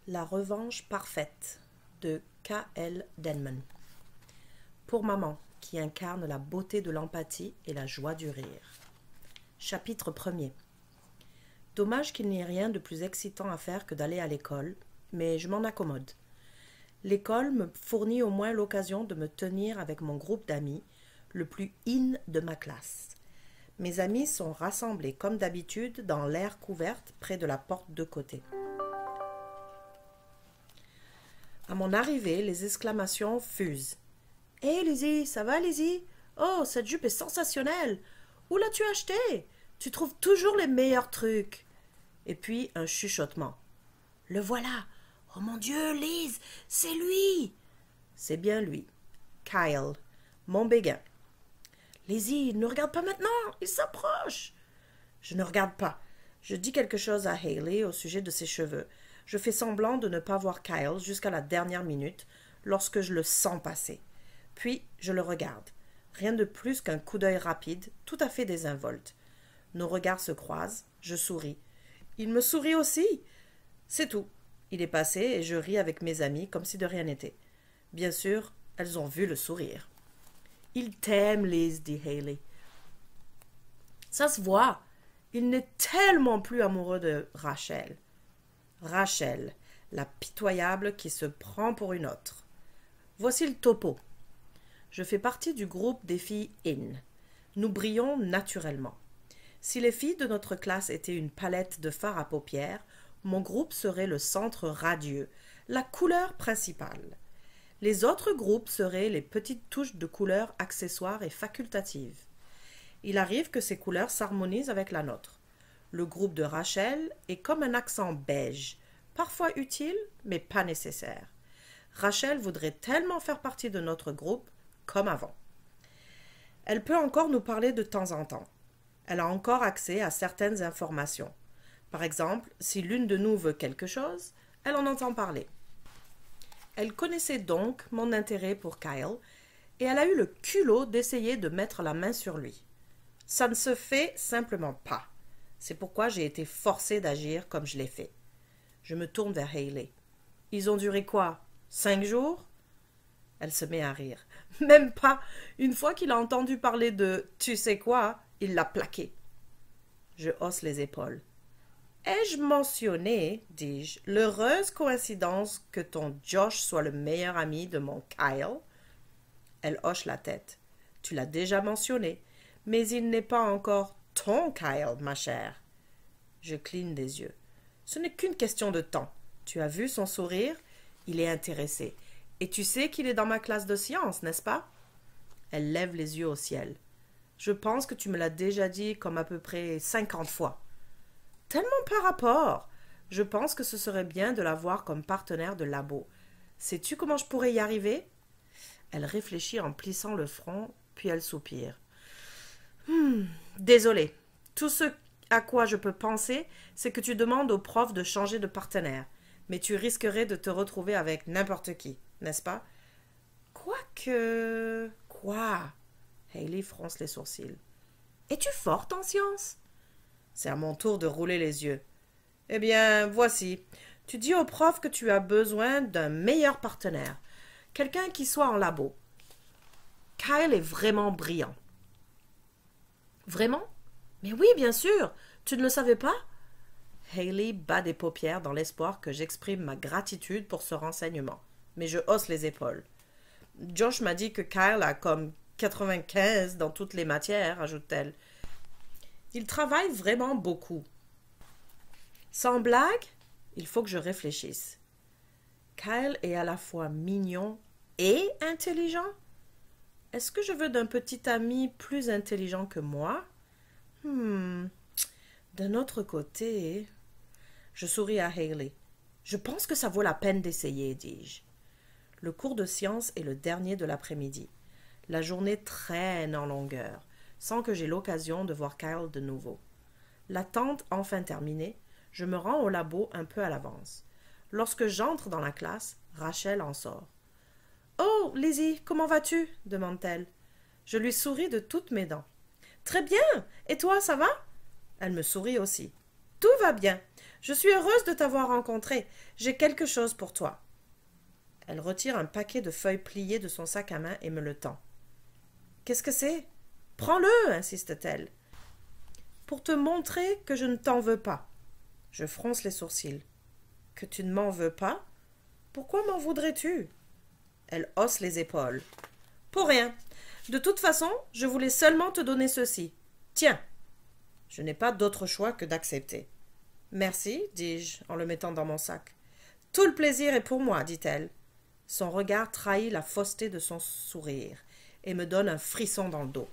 La revanche parfaite de K.L. Denman. Pour maman, qui incarne la beauté de l'empathie et la joie du rire. Chapitre 1er. Dommage qu'il n'y ait rien de plus excitant à faire que d'aller à l'école, mais je m'en accommode. L'école me fournit au moins l'occasion de me tenir avec mon groupe d'amis, le plus in de ma classe. Mes amis sont rassemblés comme d'habitude dans l'aire couverte près de la porte de côté. À mon arrivée, les exclamations fusent. « Hé, Lizzie, ça va, Lizzie? Oh, cette jupe est sensationnelle! Où l'as-tu achetée? Tu trouves toujours les meilleurs trucs! » Et puis un chuchotement. « Le voilà! Oh mon Dieu, Liz, c'est lui! » C'est bien lui. Kyle, mon béguin. « Lizzie, ne regarde pas maintenant, il s'approche! » Je ne regarde pas. Je dis quelque chose à Hayley au sujet de ses cheveux. Je fais semblant de ne pas voir Kyle jusqu'à la dernière minute, lorsque je le sens passer. Puis, je le regarde. Rien de plus qu'un coup d'œil rapide, tout à fait désinvolte. Nos regards se croisent, je souris. Il me sourit aussi. C'est tout. Il est passé et je ris avec mes amies comme si de rien n'était. Bien sûr, elles ont vu le sourire. « Il t'aime, Liz, » dit Hayley. « Ça se voit. Il n'est tellement plus amoureux de Rachel. » Rachel, la pitoyable qui se prend pour une autre. Voici le topo. Je fais partie du groupe des filles in. Nous brillons naturellement. Si les filles de notre classe étaient une palette de fard à paupières, mon groupe serait le centre radieux, la couleur principale. Les autres groupes seraient les petites touches de couleurs accessoires et facultatives. Il arrive que ces couleurs s'harmonisent avec la nôtre. Le groupe de Rachel est comme un accent beige, parfois utile, mais pas nécessaire. Rachel voudrait tellement faire partie de notre groupe comme avant. Elle peut encore nous parler de temps en temps. Elle a encore accès à certaines informations. Par exemple, si l'une de nous veut quelque chose, elle en entend parler. Elle connaissait donc mon intérêt pour Kyle et elle a eu le culot d'essayer de mettre la main sur lui. Ça ne se fait simplement pas. C'est pourquoi j'ai été forcée d'agir comme je l'ai fait. Je me tourne vers Hayley. Ils ont duré quoi? 5 jours? Elle se met à rire. Même pas. Une fois qu'il a entendu parler de « tu sais quoi », il l'a plaqué. Je hausse les épaules. Ai-je mentionné, dis-je, l'heureuse coïncidence que ton Josh soit le meilleur ami de mon Kyle? Elle hoche la tête. Tu l'as déjà mentionné, mais il n'est pas encore ton Kyle, ma chère. Je cligne des yeux. Ce n'est qu'une question de temps. Tu as vu son sourire? Il est intéressé. Et tu sais qu'il est dans ma classe de sciences, n'est-ce pas? Elle lève les yeux au ciel. Je pense que tu me l'as déjà dit comme à peu près 50 fois. Tellement par rapport. Je pense que ce serait bien de l'avoir comme partenaire de labo. Sais-tu comment je pourrais y arriver? Elle réfléchit en plissant le front, puis elle soupire. Désolée. Tout ce à quoi je peux penser, c'est que tu demandes au prof de changer de partenaire. Mais tu risquerais de te retrouver avec n'importe qui, n'est-ce pas? Quoique... Quoi? Hayley fronce les sourcils. Es-tu forte en sciences? C'est à mon tour de rouler les yeux. Eh bien, voici. Tu dis au prof que tu as besoin d'un meilleur partenaire. Quelqu'un qui soit en labo. Kyle est vraiment brillant. Vraiment? Mais oui, bien sûr. Tu ne le savais pas? Hayley bat des paupières dans l'espoir que j'exprime ma gratitude pour ce renseignement. Mais je hausse les épaules. Josh m'a dit que Kyle a comme 95 dans toutes les matières, ajoute-t-elle. Il travaille vraiment beaucoup. Sans blague, il faut que je réfléchisse. Kyle est à la fois mignon et intelligent? Est-ce que je veux d'un petit ami plus intelligent que moi? D'un autre côté... Je souris à Hayley. Je pense que ça vaut la peine d'essayer, dis-je. Le cours de sciences est le dernier de l'après-midi. La journée traîne en longueur, sans que j'aie l'occasion de voir Kyle de nouveau. L'attente enfin terminée, je me rends au labo un peu à l'avance. Lorsque j'entre dans la classe, Rachel en sort. « Oh, Lizzie, comment vas-tu » demande-t-elle. Je lui souris de toutes mes dents. « Très bien. Et toi, ça va ?» Elle me sourit aussi. « Tout va bien. Je suis heureuse de t'avoir rencontré. J'ai quelque chose pour toi. Elle retire un paquet de feuilles pliées de son sac à main et me le tend. Qu'est-ce que c'est? Prends-le, insiste-t-elle. Pour te montrer que je ne t'en veux pas. Je fronce les sourcils. Que tu ne m'en veux pas? Pourquoi m'en voudrais-tu? Elle hausse les épaules. Pour rien. De toute façon, je voulais seulement te donner ceci. Tiens. Je n'ai pas d'autre choix que d'accepter. Merci, dis-je en le mettant dans mon sac. Tout le plaisir est pour moi, dit-elle. Son regard trahit la fausseté de son sourire et me donne un frisson dans le dos.